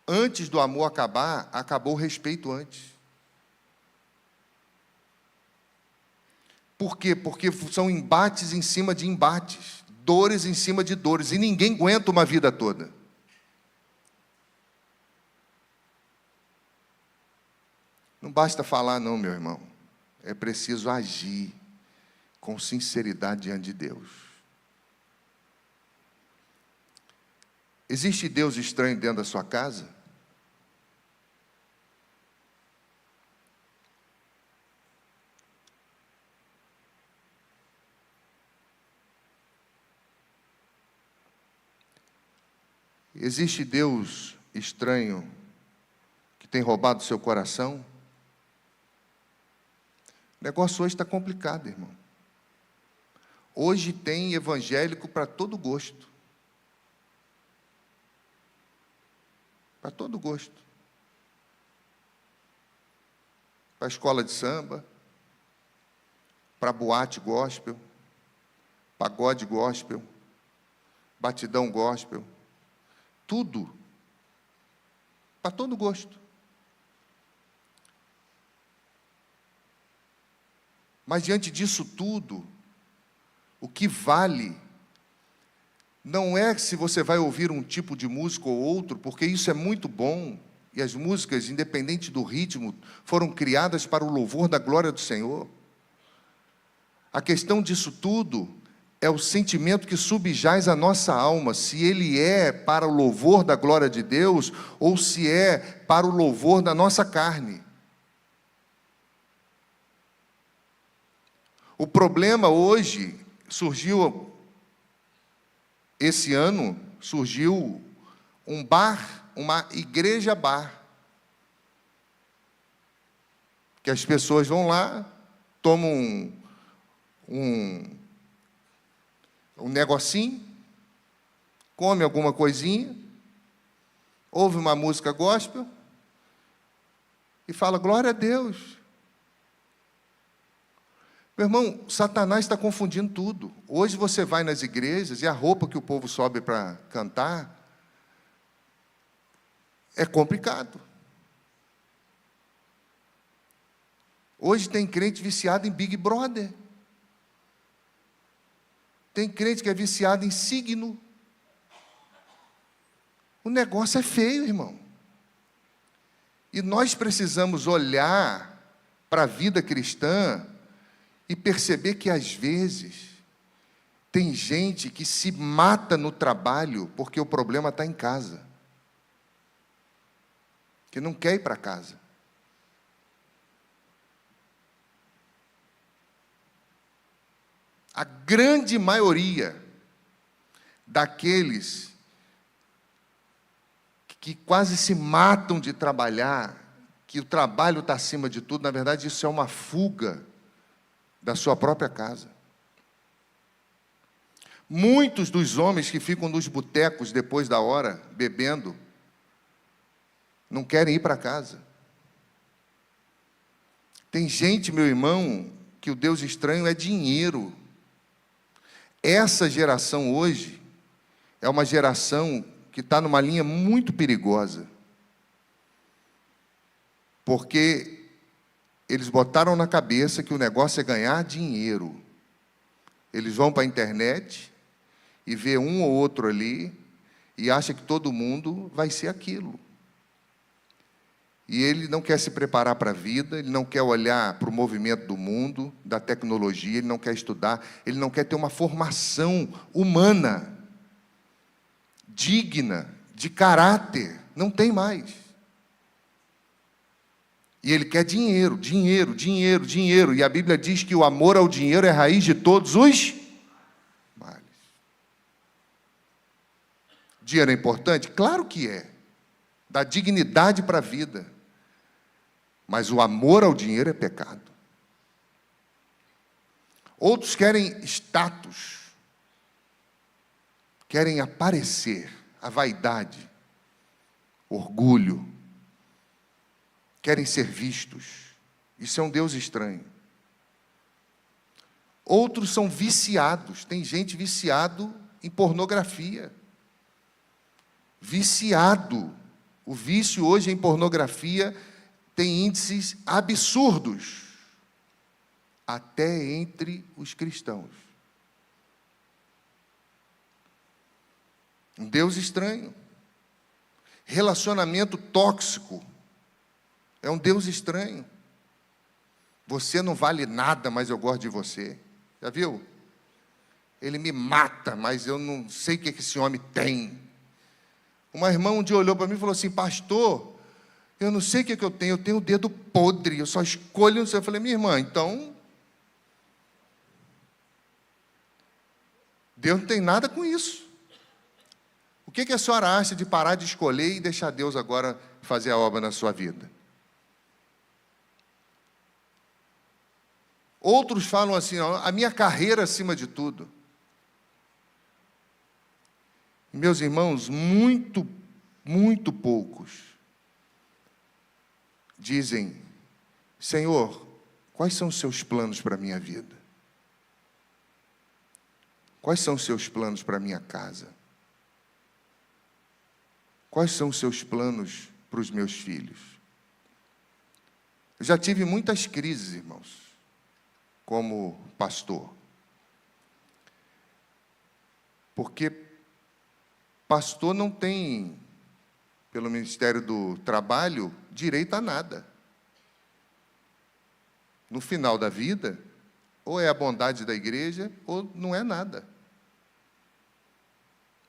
Antes do amor acabar, acabou o respeito antes. Por quê? Porque são embates em cima de embates, dores em cima de dores, e ninguém aguenta uma vida toda. Não basta falar não, meu irmão. É preciso agir com sinceridade diante de Deus. Existe Deus estranho dentro da sua casa? Existe Deus estranho que tem roubado seu coração? O negócio hoje está complicado, irmão. Hoje tem evangélico para todo gosto. Para todo gosto. Para escola de samba, para boate gospel, pagode gospel, batidão gospel, tudo para todo gosto. Mas diante disso tudo, o que vale não é se você vai ouvir um tipo de música ou outro, porque isso é muito bom, e as músicas, independente do ritmo, foram criadas para o louvor da glória do Senhor. A questão disso tudo é o sentimento que subjaz a nossa alma, se ele é para o louvor da glória de Deus ou se é para o louvor da nossa carne. O problema hoje surgiu, esse ano, surgiu um bar, uma igreja bar, que as pessoas vão lá, tomam um negocinho, come alguma coisinha, ouve uma música gospel e fala, glória a Deus. Meu irmão, Satanás está confundindo tudo. Hoje você vai nas igrejas e a roupa que o povo sobe para cantar é complicado. Hoje tem crente viciado em Big Brother. Tem crente que é viciado em signo. O negócio é feio, irmão. E nós precisamos olhar para a vida cristã e perceber que, às vezes, tem gente que se mata no trabalho porque o problema está em casa. Que não quer ir para casa. A grande maioria daqueles que quase se matam de trabalhar, que o trabalho está acima de tudo, na verdade, isso é uma fuga da sua própria casa. Muitos dos homens que ficam nos botecos depois da hora, bebendo, não querem ir para casa. Tem gente, meu irmão, que o Deus estranho é dinheiro. Essa geração hoje é uma geração que está numa linha muito perigosa. Porque eles botaram na cabeça que o negócio é ganhar dinheiro. Eles vão para a internet e vê um ou outro ali e acha que todo mundo vai ser aquilo. E ele não quer se preparar para a vida, ele não quer olhar para o movimento do mundo, da tecnologia, ele não quer estudar, ele não quer ter uma formação humana, digna, de caráter. Não tem mais. E ele quer dinheiro, dinheiro, dinheiro, dinheiro. E a Bíblia diz que o amor ao dinheiro é a raiz de todos os males. Dinheiro é importante? Claro que é. Dá dignidade para a vida. Mas o amor ao dinheiro é pecado. Outros querem status. Querem aparecer. A vaidade. Orgulho. Querem ser vistos. Isso é um Deus estranho. Outros são viciados. Tem gente viciado em pornografia. Viciado. O vício hoje em pornografia tem índices absurdos. Até entre os cristãos. Um Deus estranho. Relacionamento tóxico. É um Deus estranho. Você não vale nada, mas eu gosto de você. Já viu? Ele me mata, mas eu não sei o que esse homem tem. Uma irmã um dia olhou para mim e falou assim, pastor, eu não sei o que eu tenho o dedo podre, eu só escolho, não sei. Eu falei, minha irmã, então, Deus não tem nada com isso. O que a senhora acha de parar de escolher e deixar Deus agora fazer a obra na sua vida? Outros falam assim, a minha carreira acima de tudo. Meus irmãos, muito poucos dizem, Senhor, quais são os seus planos para a minha vida? Quais são os seus planos para a minha casa? Quais são os seus planos para para os meus filhos. Eu já tive muitas crises, irmãos, como pastor. Porque pastor não tem, pelo Ministério do Trabalho, direito a nada. No final da vida, ou é a bondade da igreja, ou não é nada.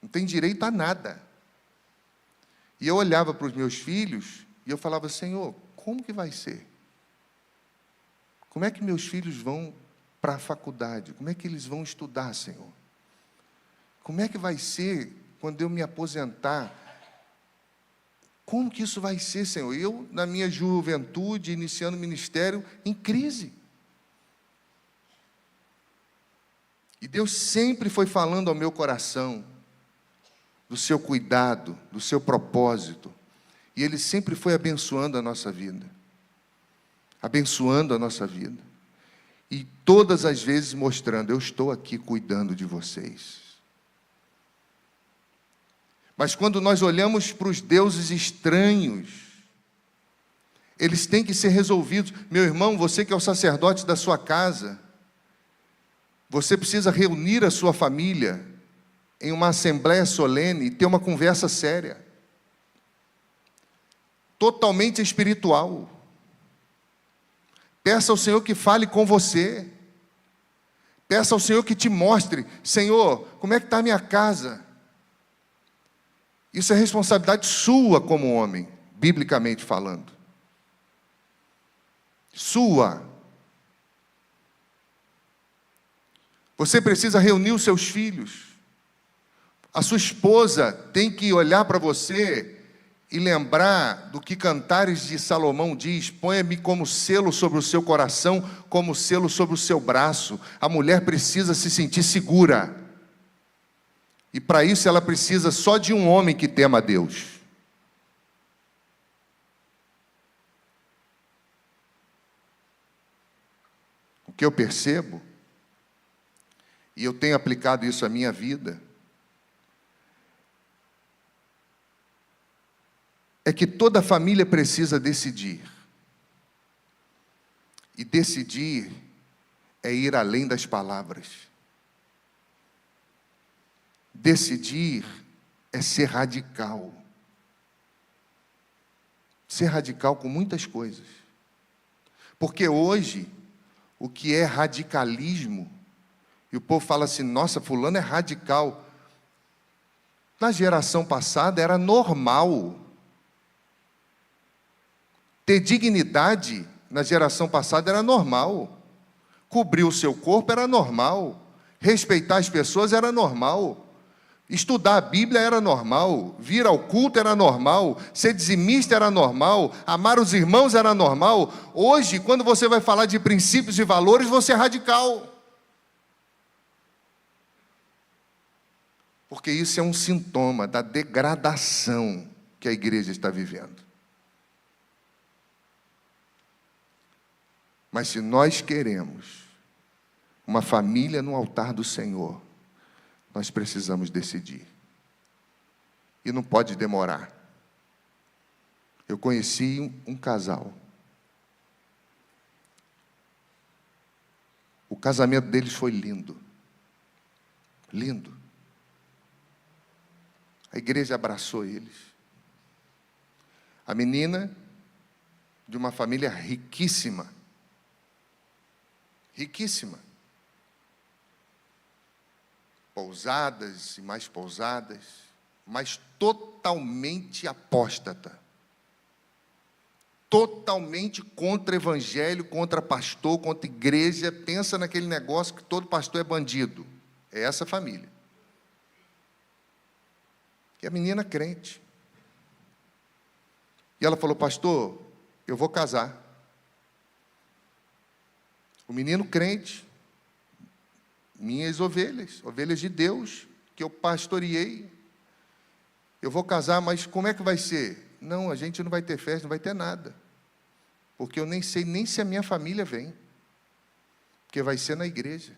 Não tem direito a nada. E eu olhava para os meus filhos e eu falava: Senhor, como que vai ser? Como é que meus filhos vão para a faculdade? Como é que eles vão estudar, Senhor? Como é que vai ser quando eu me aposentar? Como que isso vai ser, Senhor? Eu, na minha juventude, iniciando o ministério, em crise. E Deus sempre foi falando ao meu coração do seu cuidado, do seu propósito. E Ele sempre foi abençoando a nossa vida. Abençoando a nossa vida. E todas as vezes mostrando: eu estou aqui cuidando de vocês. Mas quando nós olhamos para os deuses estranhos, eles têm que ser resolvidos. Meu irmão, você que é o sacerdote da sua casa, você precisa reunir a sua família em uma assembleia solene e ter uma conversa séria, totalmente espiritual. Peça ao Senhor que fale com você. Peça ao Senhor que te mostre: Senhor, como é que está a minha casa? Isso é responsabilidade sua como homem, biblicamente falando. Sua. Você precisa reunir os seus filhos. A sua esposa tem que olhar para você e lembrar do que Cantares de Salomão diz: ponha-me como selo sobre o seu coração, como selo sobre o seu braço. A mulher precisa se sentir segura. E para isso ela precisa só de um homem que tema a Deus. O que eu percebo, e eu tenho aplicado isso à minha vida, é que toda família precisa decidir. E decidir é ir além das palavras. Decidir é ser radical. Ser radical com muitas coisas. Porque hoje, o que é radicalismo, e o povo fala assim: nossa, fulano é radical. Na geração passada era normal. Ter dignidade na geração passada era normal. Cobrir o seu corpo era normal. Respeitar as pessoas era normal. Estudar a Bíblia era normal. Vir ao culto era normal. Ser dizimista era normal. Amar os irmãos era normal. Hoje, quando você vai falar de princípios e valores, você é radical. Porque isso é um sintoma da degradação que a igreja está vivendo. Mas se nós queremos uma família no altar do Senhor, nós precisamos decidir. E não pode demorar. Eu conheci um casal. O casamento deles foi lindo. Lindo. A igreja abraçou eles. A menina, de uma família riquíssima. Riquíssima. Pousadas e mais pousadas, mas totalmente apóstata. Totalmente contra evangelho, contra pastor, contra igreja. Pensa naquele negócio que todo pastor é bandido. É essa família. E a menina crente. E ela falou: pastor, eu vou casar. O menino crente. Minhas ovelhas, ovelhas de Deus, que eu pastoreei. Eu vou casar, mas como é que vai ser? Não, a gente não vai ter festa, não vai ter nada. Porque eu nem sei nem se a minha família vem. Porque vai ser na igreja.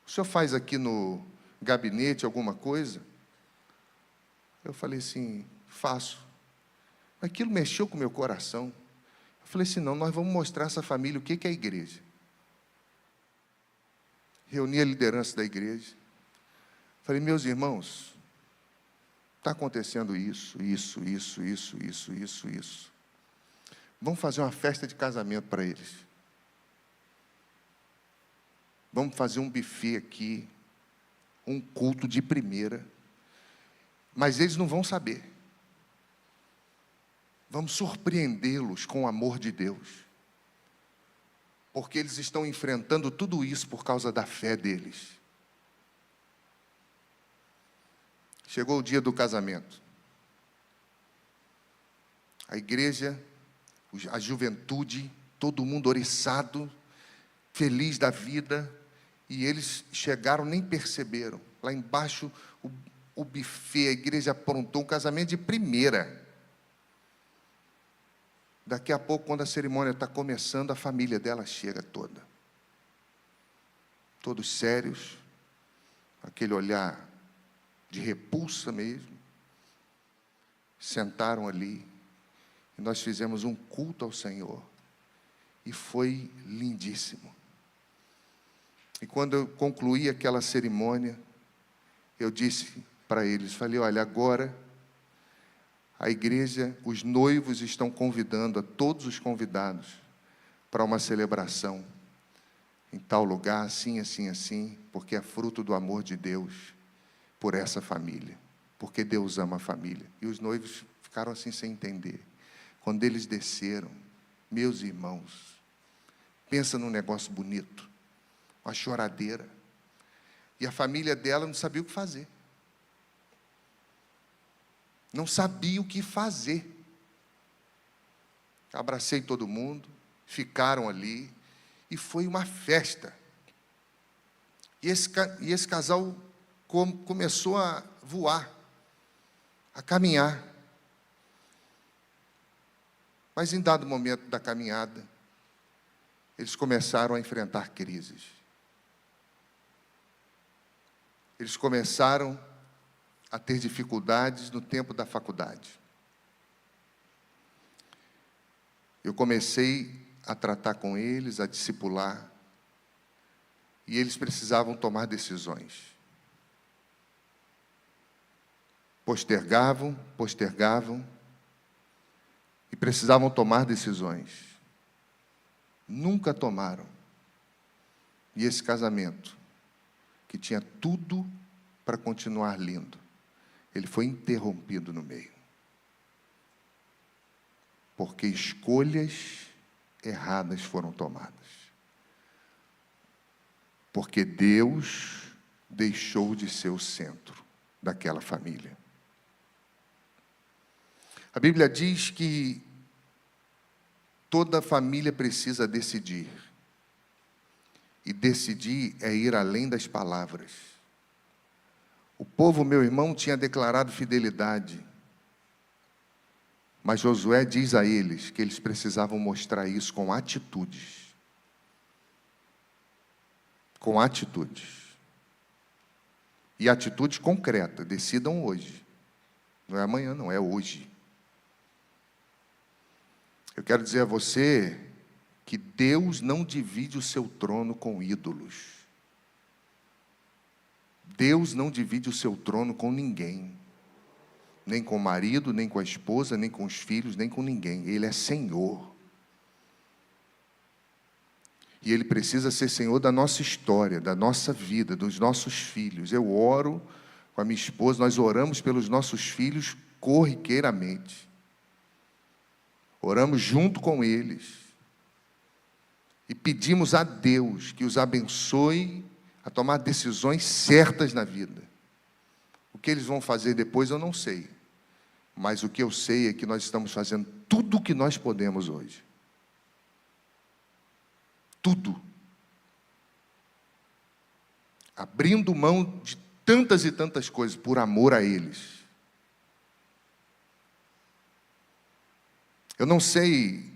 O senhor faz aqui no gabinete alguma coisa? Eu falei assim: faço. Aquilo mexeu com o meu coração. Eu falei assim, não, nós vamos mostrar a essa família o que é a igreja. Reuni a liderança da igreja. Falei, meus irmãos, está acontecendo isso. Vamos fazer uma festa de casamento para eles. Vamos fazer um buffet aqui, um culto de primeira. Mas eles não vão saber. Vamos surpreendê-los com o amor de Deus. Porque eles estão enfrentando tudo isso por causa da fé deles. Chegou o dia do casamento. A igreja, a juventude, todo mundo oriçado, feliz da vida, e eles chegaram, nem perceberam. Lá embaixo, o buffet, a igreja aprontou um casamento de primeira. Daqui a pouco, quando a cerimônia está começando, a família dela chega toda. Todos sérios, aquele olhar de repulsa mesmo. Sentaram ali, e nós fizemos um culto ao Senhor. E foi lindíssimo. E quando eu concluí aquela cerimônia, eu disse para eles, falei, olha, agora a igreja, os noivos estão convidando a todos os convidados para uma celebração em tal lugar, assim, porque é fruto do amor de Deus por essa família, porque Deus ama a família. E os noivos ficaram assim sem entender. Quando eles desceram, meus irmãos, pensa num negócio bonito, uma choradeira, e a família dela não sabia o que fazer. Não sabia o que fazer. Abracei todo mundo, ficaram ali, e foi uma festa. E esse casal começou a voar, a caminhar. Mas em dado momento da caminhada, eles começaram a enfrentar crises. Eles começaram a ter dificuldades no tempo da faculdade. Eu comecei a tratar com eles, a discipular, e eles precisavam tomar decisões. Postergavam, e precisavam tomar decisões. Nunca tomaram. E esse casamento, que tinha tudo para continuar lindo, ele foi interrompido no meio. Porque escolhas erradas foram tomadas. Porque Deus deixou de ser o centro daquela família. A Bíblia diz que toda família precisa decidir. E decidir é ir além das palavras. O povo, meu irmão, tinha declarado fidelidade. Mas Josué diz a eles que eles precisavam mostrar isso com atitudes. Com atitudes. E atitudes concretas. Decidam hoje. Não é amanhã, não, é hoje. Eu quero dizer a você que Deus não divide o seu trono com ídolos. Deus não divide o seu trono com ninguém. Nem com o marido, nem com a esposa, nem com os filhos, nem com ninguém. Ele é Senhor. E Ele precisa ser Senhor da nossa história, da nossa vida, dos nossos filhos. Eu oro com a minha esposa, nós oramos pelos nossos filhos corriqueiramente. Oramos junto com eles. E pedimos a Deus que os abençoe a tomar decisões certas na vida. O que eles vão fazer depois eu não sei. Mas o que eu sei é que nós estamos fazendo tudo o que nós podemos hoje. Tudo. Abrindo mão de tantas e tantas coisas por amor a eles. Eu não sei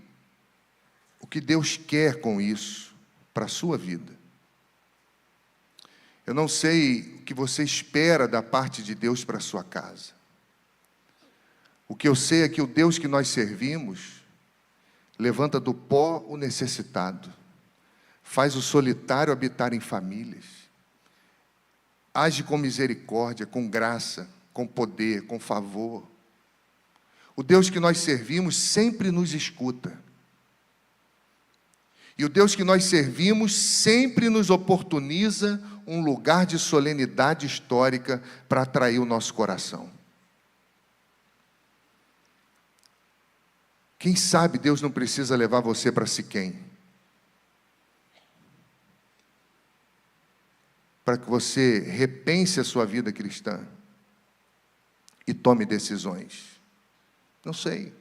o que Deus quer com isso para a sua vida. Eu não sei o que você espera da parte de Deus para a sua casa. O que eu sei é que o Deus que nós servimos levanta do pó o necessitado, faz o solitário habitar em famílias, age com misericórdia, com graça, com poder, com favor. O Deus que nós servimos sempre nos escuta. E o Deus que nós servimos sempre nos oportuniza um lugar de solenidade histórica para atrair o nosso coração. Quem sabe Deus não precisa levar você para Siquém, para que você repense a sua vida cristã e tome decisões. Não sei,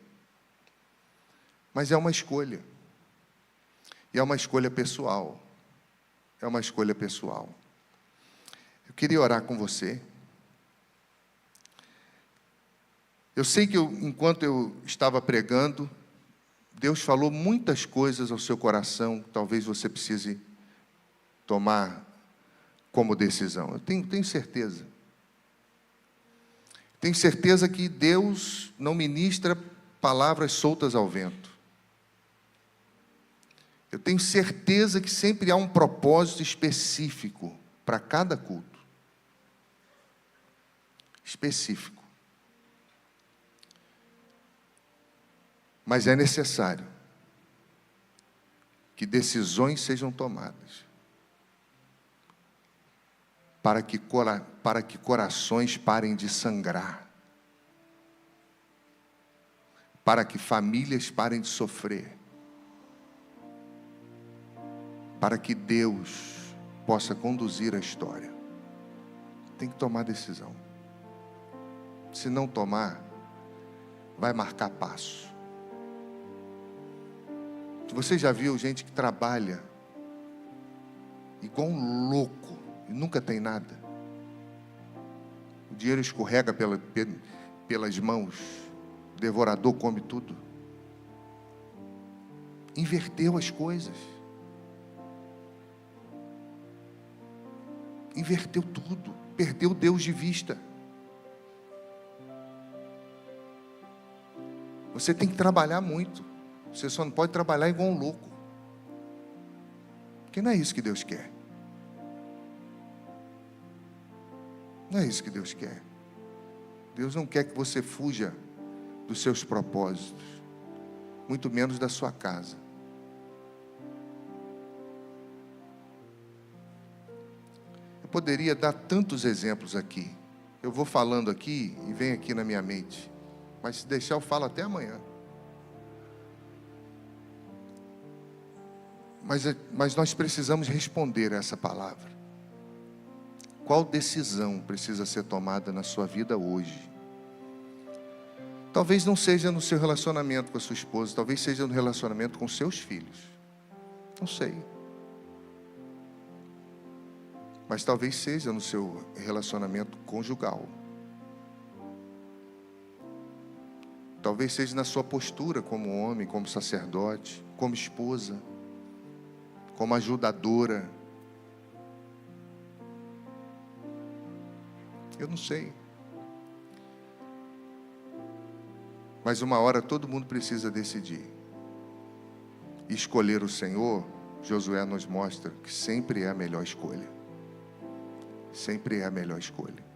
mas é uma escolha. E é uma escolha pessoal. É uma escolha pessoal. Eu queria orar com você. Eu sei que enquanto eu estava pregando, Deus falou muitas coisas ao seu coração, que talvez você precise tomar como decisão. Eu tenho certeza. Tenho certeza que Deus não ministra palavras soltas ao vento. Eu tenho certeza que sempre há um propósito específico para cada culto. Específico. Mas é necessário que decisões sejam tomadas para que corações parem de sangrar, para que famílias parem de sofrer, para que Deus possa conduzir a história. Tem que tomar decisão. Se não tomar, vai marcar passo. Você já viu gente que trabalha igual um louco e nunca tem nada? O dinheiro escorrega pelas mãos, o devorador come tudo. Inverteu as coisas. Inverteu tudo, perdeu Deus de vista. Você tem que trabalhar muito. Você só não pode trabalhar igual um louco, porque não é isso que Deus quer. Não é isso que Deus quer. Deus não quer que você fuja dos seus propósitos, muito menos da sua casa. Eu poderia dar tantos exemplos aqui. Eu vou falando aqui e vem aqui na minha mente, mas se deixar eu falo até amanhã. Mas nós precisamos responder a essa palavra. Qual decisão precisa ser tomada na sua vida hoje? Talvez não seja no seu relacionamento com a sua esposa, talvez seja no relacionamento com seus filhos. Não sei. Mas talvez seja no seu relacionamento conjugal. Talvez seja na sua postura como homem, como sacerdote, como esposa, como ajudadora. Eu não sei. Mas uma hora todo mundo precisa decidir. E escolher o Senhor, Josué nos mostra que sempre é a melhor escolha. Sempre é a melhor escolha.